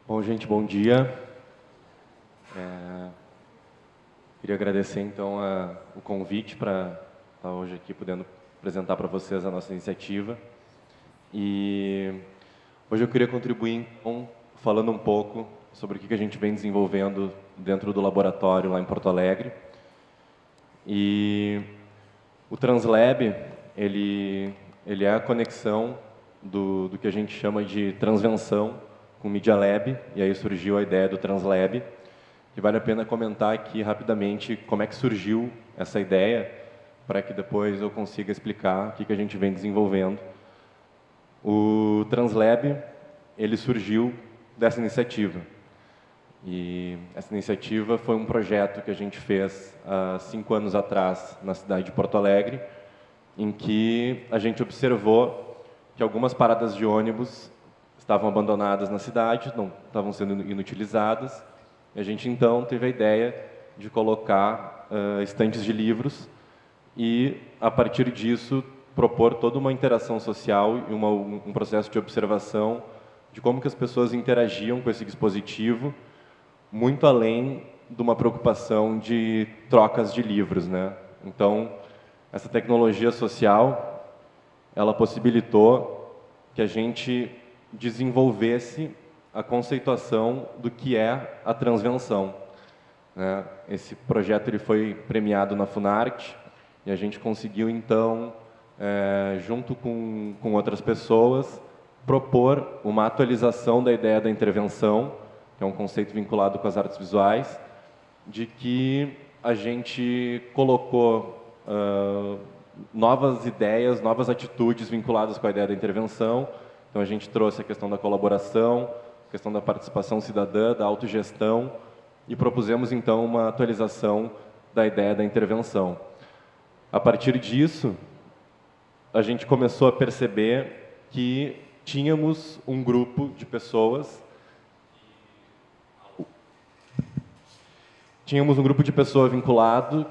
Bom, gente, bom dia. Queria agradecer, então, o convite para estar hoje aqui podendo apresentar para vocês a nossa iniciativa. E hoje eu queria contribuir, então, falando um pouco sobre o que a gente vem desenvolvendo dentro do laboratório lá em Porto Alegre. E o Translab, ele é a conexão do que a gente chama de transvenção com o Media Lab, e aí surgiu a ideia do Translab, que vale a pena comentar aqui rapidamente como é que surgiu essa ideia, para que depois eu consiga explicar o que a gente vem desenvolvendo. O Translab, ele surgiu dessa iniciativa. E essa iniciativa foi um projeto que a gente fez há 5 anos atrás na cidade de Porto Alegre, em que a gente observou que algumas paradas de ônibus estavam abandonadas na cidade, não estavam sendo inutilizadas, e a gente então teve a ideia de colocar estantes de livros e, a partir disso, propor toda uma interação social e um processo de observação de como que as pessoas interagiam com esse dispositivo, muito além de uma preocupação de trocas de livros, né? Então, essa tecnologia social, ela possibilitou que a gente desenvolvesse a conceituação do que é a transvenção, né? Esse projeto ele foi premiado na Funarte e a gente conseguiu, então, junto com outras pessoas, propor uma atualização da ideia da intervenção, que é um conceito vinculado com as artes visuais, de que a gente colocou novas ideias, novas atitudes vinculadas com a ideia da intervenção. Então, a gente trouxe a questão da colaboração, a questão da participação cidadã, da autogestão, e propusemos, então, uma atualização da ideia da intervenção. A partir disso, a gente começou a perceber que tínhamos um grupo de pessoas vinculado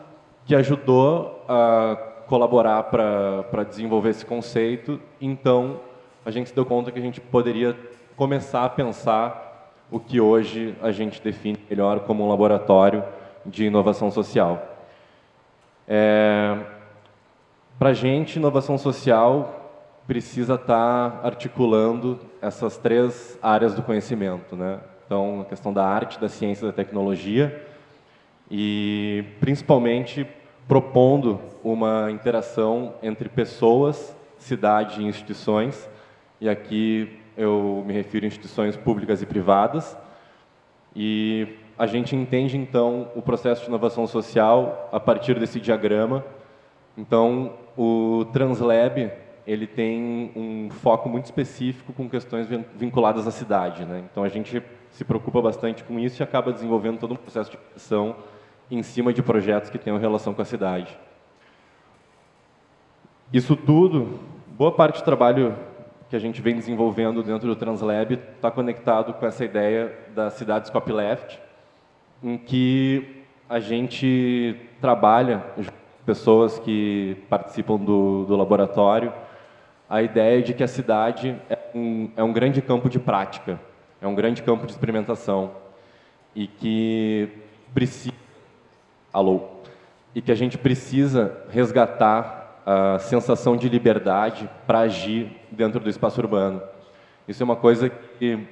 que ajudou a colaborar para desenvolver esse conceito. Então, a gente se deu conta que a gente poderia começar a pensar o que hoje a gente define melhor como um laboratório de inovação social. Para a gente, inovação social precisa estar articulando essas 3 áreas do conhecimento, né? Então, a questão da arte, da ciência e da tecnologia, e principalmente propondo uma interação entre pessoas, cidade e instituições, e aqui eu me refiro a instituições públicas e privadas. E a gente entende, então, o processo de inovação social a partir desse diagrama. Então, o Translab, ele tem um foco muito específico com questões vinculadas à cidade, né? Então, a gente se preocupa bastante com isso e acaba desenvolvendo todo um processo de ação em cima de projetos que tenham relação com a cidade. Isso tudo, boa parte do trabalho que a gente vem desenvolvendo dentro do Translab está conectado com essa ideia da cidade copyleft, em que a gente trabalha, pessoas que participam do laboratório, a ideia de que a cidade é um grande campo de prática, é um grande campo de experimentação, e que e que a gente precisa resgatar a sensação de liberdade para agir dentro do espaço urbano. Isso é uma coisa que,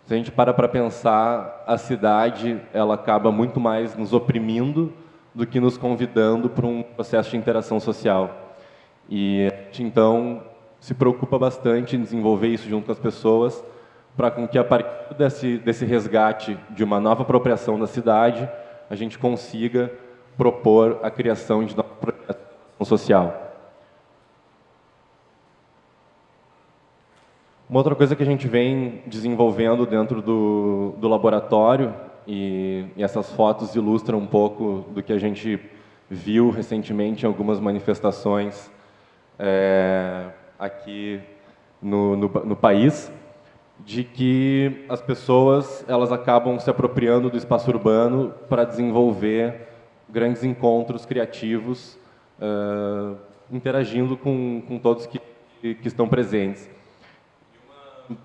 se a gente para pensar, a cidade ela acaba muito mais nos oprimindo do que nos convidando para um processo de interação social. E a gente, então, se preocupa bastante em desenvolver isso junto com as pessoas, para com que, a partir desse resgate de uma nova apropriação da cidade, a gente consiga propor a criação de novos projetos de ação social. Uma outra coisa que a gente vem desenvolvendo dentro do laboratório, e essas fotos ilustram um pouco do que a gente viu recentemente em algumas manifestações aqui no país, de que as pessoas elas acabam se apropriando do espaço urbano para desenvolver grandes encontros criativos, interagindo com todos que estão presentes.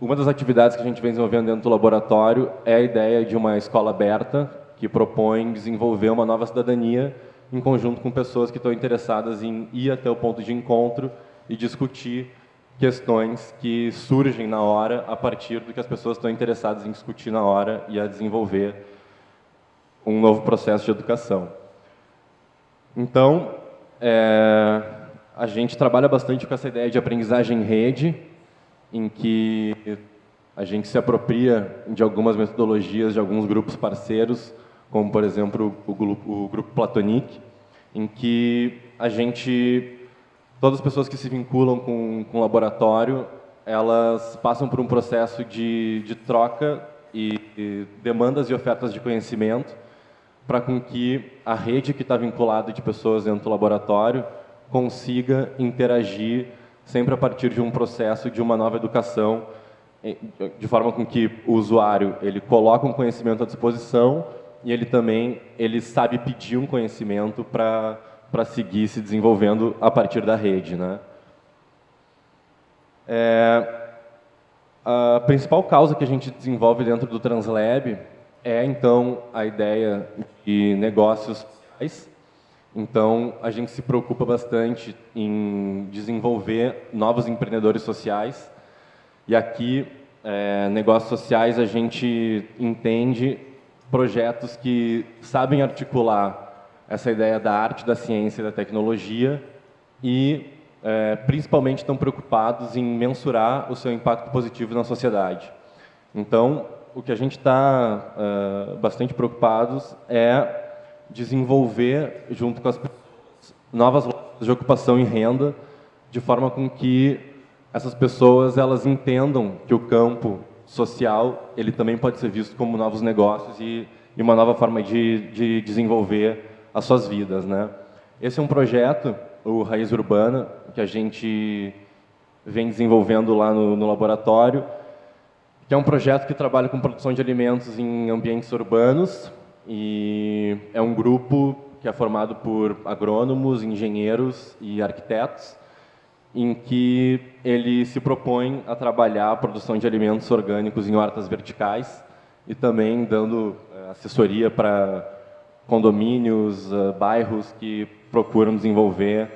uma das atividades que a gente vem desenvolvendo dentro do laboratório é a ideia de uma escola aberta que propõe desenvolver uma nova cidadania em conjunto com pessoas que estão interessadas em ir até o ponto de encontro e discutir questões que surgem na hora a partir do que as pessoas estão interessadas em discutir na hora e a desenvolver um novo processo de educação. Então, a gente trabalha bastante com essa ideia de aprendizagem em rede, em que a gente se apropria de algumas metodologias de alguns grupos parceiros, como, por exemplo, o grupo Platonic, em que todas as pessoas que se vinculam com o laboratório, elas passam por um processo de troca e demandas e ofertas de conhecimento para com que a rede que está vinculada de pessoas dentro do laboratório consiga interagir sempre a partir de um processo de uma nova educação, de forma com que o usuário ele coloca um conhecimento à disposição e ele sabe pedir um conhecimento para seguir se desenvolvendo a partir da rede, né? A principal causa que a gente desenvolve dentro do Translab é, então, a ideia de negócios sociais. Então, a gente se preocupa bastante em desenvolver novos empreendedores sociais. E aqui, negócios sociais, a gente entende projetos que sabem articular essa ideia da arte, da ciência e da tecnologia e, principalmente, estão preocupados em mensurar o seu impacto positivo na sociedade. Então, o que a gente está bastante preocupados é desenvolver, junto com as pessoas, novas lojas de ocupação e renda, de forma com que essas pessoas elas entendam que o campo social ele também pode ser visto como novos negócios e uma nova forma de desenvolver as suas vidas, né? Esse é um projeto, o Raiz Urbana, que a gente vem desenvolvendo lá no laboratório, que é um projeto que trabalha com produção de alimentos em ambientes urbanos e é um grupo que é formado por agrônomos, engenheiros e arquitetos, em que ele se propõe a trabalhar a produção de alimentos orgânicos em hortas verticais e também dando assessoria para condomínios, bairros que procuram desenvolver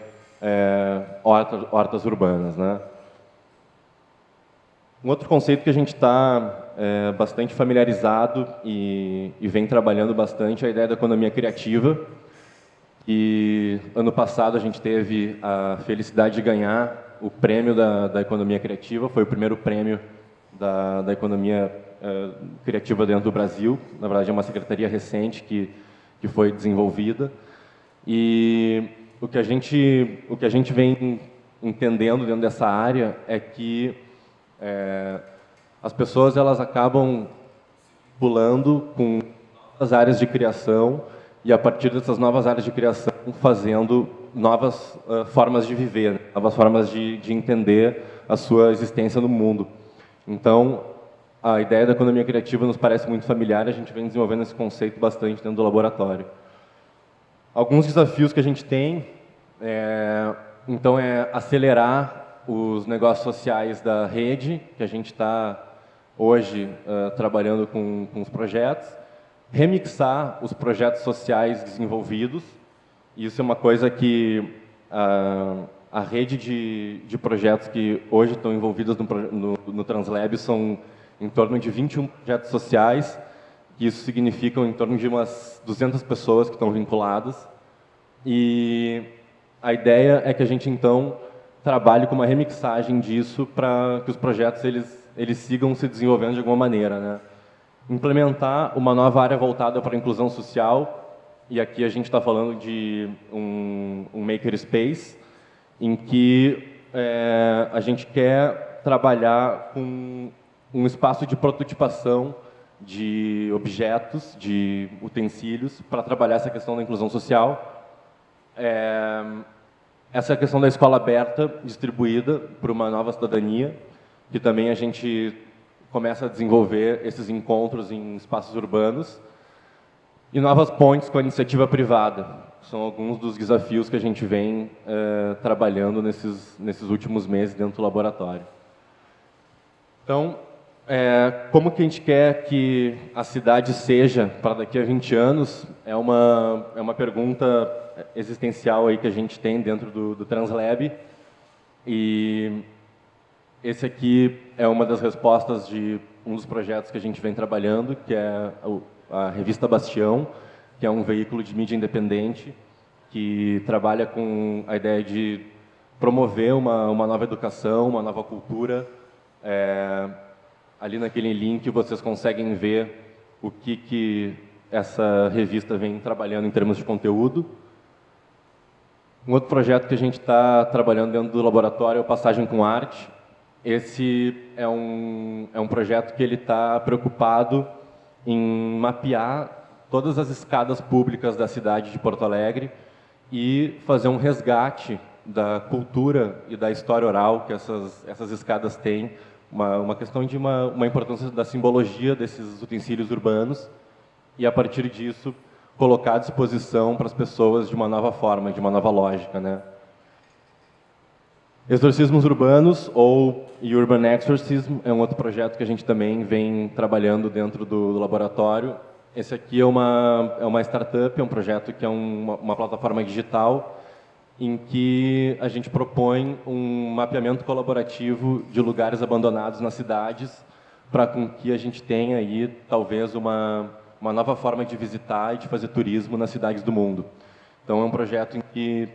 hortas urbanas, né? Um outro conceito que a gente está bastante familiarizado e vem trabalhando bastante é a ideia da economia criativa. E ano passado a gente teve a felicidade de ganhar o prêmio da economia criativa, foi o primeiro prêmio da economia criativa dentro do Brasil. Na verdade, é uma secretaria recente que foi desenvolvida. E o que a gente vem entendendo dentro dessa área é que as pessoas elas acabam pulando com novas áreas de criação e, a partir dessas novas áreas de criação, fazendo novas formas de viver, né? Novas formas de entender a sua existência no mundo. Então, a ideia da economia criativa nos parece muito familiar e a gente vem desenvolvendo esse conceito bastante dentro do laboratório. Alguns desafios que a gente tem, então, é acelerar os negócios sociais da rede, que a gente está hoje trabalhando com os projetos, remixar os projetos sociais desenvolvidos. Isso é uma coisa que a rede de projetos que hoje estão envolvidos no Translab são em torno de 21 projetos sociais, que isso significa em torno de umas 200 pessoas que estão vinculadas. E a ideia é que a gente, então, trabalhe com uma remixagem disso para que os projetos eles sigam se desenvolvendo de alguma maneira, né? Implementar uma nova área voltada para a inclusão social, e aqui a gente está falando de um makerspace, em que a gente quer trabalhar com um espaço de prototipação de objetos, de utensílios, para trabalhar essa questão da inclusão social. Essa é a questão da escola aberta, distribuída por uma nova cidadania, que também a gente começa a desenvolver esses encontros em espaços urbanos. E novas pontes com a iniciativa privada. São alguns dos desafios que a gente vem trabalhando nesses últimos meses dentro do laboratório. Então, Como que a gente quer que a cidade seja para daqui a 20 anos é uma pergunta existencial aí que a gente tem dentro do Translab. E esse aqui é uma das respostas de um dos projetos que a gente vem trabalhando, que é a revista Bastião, que é um veículo de mídia independente que trabalha com a ideia de promover uma nova educação, uma nova cultura. Ali naquele link vocês conseguem ver o que essa revista vem trabalhando em termos de conteúdo. Um outro projeto que a gente está trabalhando dentro do laboratório é o Passagem com Arte. Esse é um projeto que ele está preocupado em mapear todas as escadas públicas da cidade de Porto Alegre e fazer um resgate da cultura e da história oral que essas escadas têm, uma questão de uma importância da simbologia desses utensílios urbanos e, a partir disso, colocar à disposição para as pessoas de uma nova forma, de uma nova lógica, né? Exorcismos urbanos, ou Urban Exorcism, é um outro projeto que a gente também vem trabalhando dentro do laboratório. Esse aqui é uma startup, é um projeto que é uma plataforma digital em que a gente propõe um mapeamento colaborativo de lugares abandonados nas cidades para com que a gente tenha aí, talvez, uma nova forma de visitar e de fazer turismo nas cidades do mundo. Então, é um projeto em que,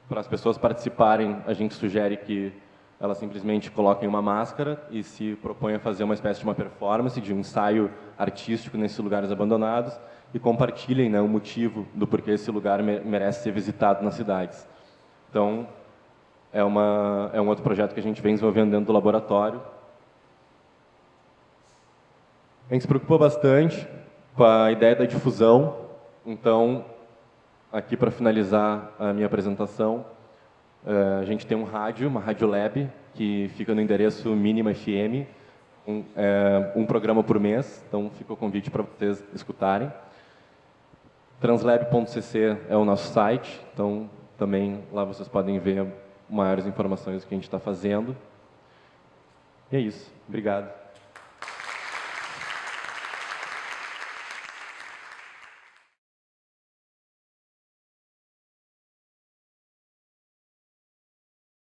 para as pessoas participarem, a gente sugere que elas simplesmente coloquem uma máscara e se propõem a fazer uma espécie de uma performance, de um ensaio artístico nesses lugares abandonados e compartilhem, né, o motivo do porquê esse lugar merece ser visitado nas cidades. Então, é um outro projeto que a gente vem desenvolvendo dentro do laboratório. A gente se preocupa bastante com a ideia da difusão. Então, aqui para finalizar a minha apresentação, a gente tem uma rádio lab, que fica no endereço Mínima FM, um programa por mês, então fica o convite para vocês escutarem. Translab.cc é o nosso site, então também lá vocês podem ver maiores informações do que a gente está fazendo. E é isso. Obrigado.